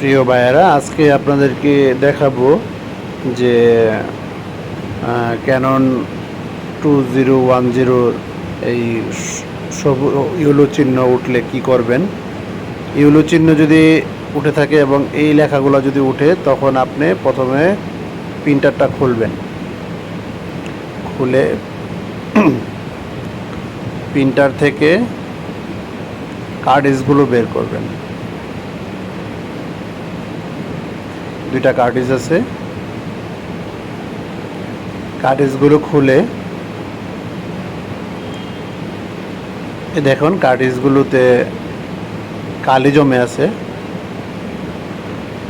প্রিয় ভাইয়েরা, আজকে আপনাদেরকে দেখাবো যে ক্যানন 2010 এই সব ইউলো চিহ্ন উঠলে কি করবেন। ইউলো চিহ্ন যদি উঠে থাকে এবং এই লেখাগুলো যদি উঠে, তখন আপনি প্রথমে প্রিন্টারটা খুলবেন। খুলে প্রিন্টার থেকে কার্ট্রিজগুলো বের করবেন। দুইটা কার্ট্রিজ আছে, কার্ট্রিজগুলো খুলে দেখুন কার্ট্রিজগুলোতে কালি জমে আছে।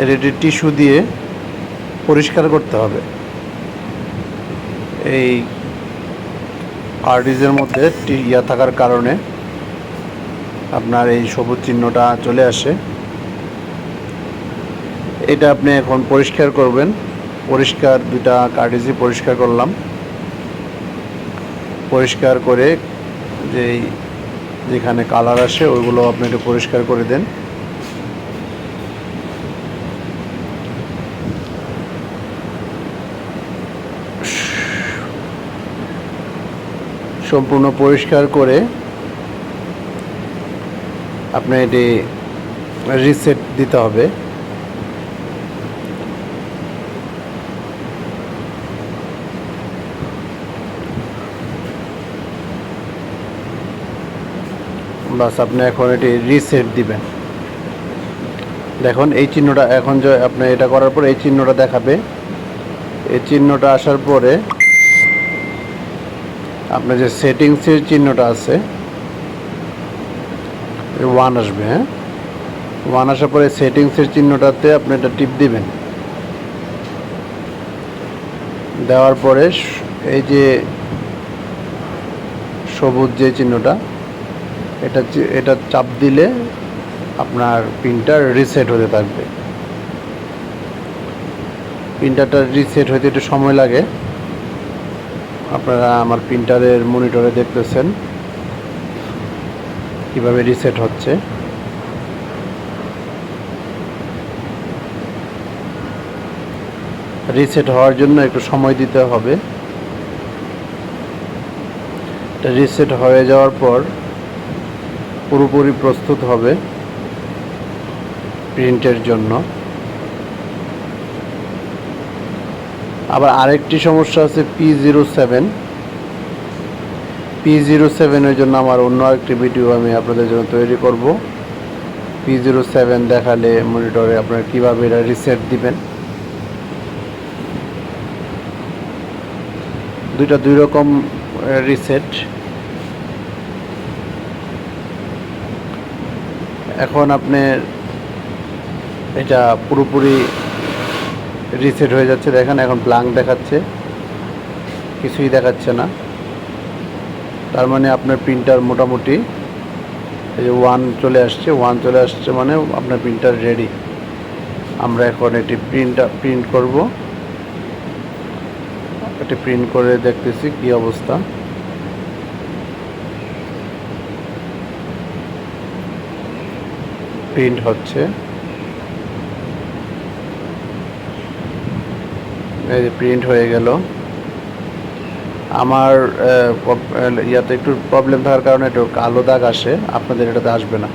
এটি টিস্যু দিয়ে পরিষ্কার করতে হবে। এই কার্ট্রিজের মধ্যে ইয়া থাকার কারণে আপনার এই সবুজ চিহ্নটা চলে আসে। এটা আপনি এখন পরিষ্কার করবেন। পরিষ্কার দুইটা কার্ট্রিজই পরিষ্কার করলাম। পরিষ্কার করে যেখানে কালার আসে ওইগুলো আপনি একটু পরিষ্কার করে দেন। সম্পূর্ণ পরিষ্কার করে আপনি এটি রিসেট দিতে হবে। বাস, আপনি এখন এটি রিসেট দিবেন। দেখুন এই চিহ্নটা এখন যে আপনি এটা করার পর এই চিহ্নটা দেখাবে। এই চিহ্নটা আসার পরে আপনার যে সেটিংসের চিহ্নটা আছে 1 আসবে। হ্যাঁ, 1 আসার পরে সেটিংসের চিহ্নটাতে আপনি এটা টিপ দিবেন। দেওয়ার পরে এই যে সবুজ যে চিহ্নটা, এটা চাপ দিলে আপনার প্রিন্টার রিসেট হতে থাকবে। প্রিন্টারটা রিসেট হতে একটু সময় লাগে। আপনারা আমার প্রিন্টারের মনিটরে দেখতেছেন কিভাবে রিসেট হচ্ছে। রিসেট হওয়ার জন্য একটু সময় দিতে হবে। এটা রিসেট হয়ে যাওয়ার পর পুরোপুরি প্রস্তুত হবে প্রিন্টের জন্য। আবার আরেকটি সমস্যা আছে P07 এর জন্য আমার অন্য আরেকটি ভিডিও আমি আপনাদের জন্য তৈরি করব। P07 দেখালে মনিটরে আপনারা কীভাবে এটা রিসেট দিবেন। দুই রকম রিসেট। এখন আপনার এটা পুরোপুরি রিসেট হয়ে যাচ্ছে। দেখেন এখন ব্ল্যাঙ্ক দেখাচ্ছে, কিছুই দেখাচ্ছে না। তার মানে আপনার প্রিন্টার মোটামুটি এই যে 1 চলে আসছে মানে আপনার প্রিন্টার রেডি। আমরা এখন এটি প্রিন্ট করব। এটি প্রিন্ট করে দেখতেছি কি অবস্থা। প্রিন্ট হচ্ছে, এই যে প্রিন্ট হয়ে গেল। আমার ইয়াতে একটু প্রবলেম থাকার কারণে একটু কালো দাগ আসে, আপনাদের এটাতে আসবে না।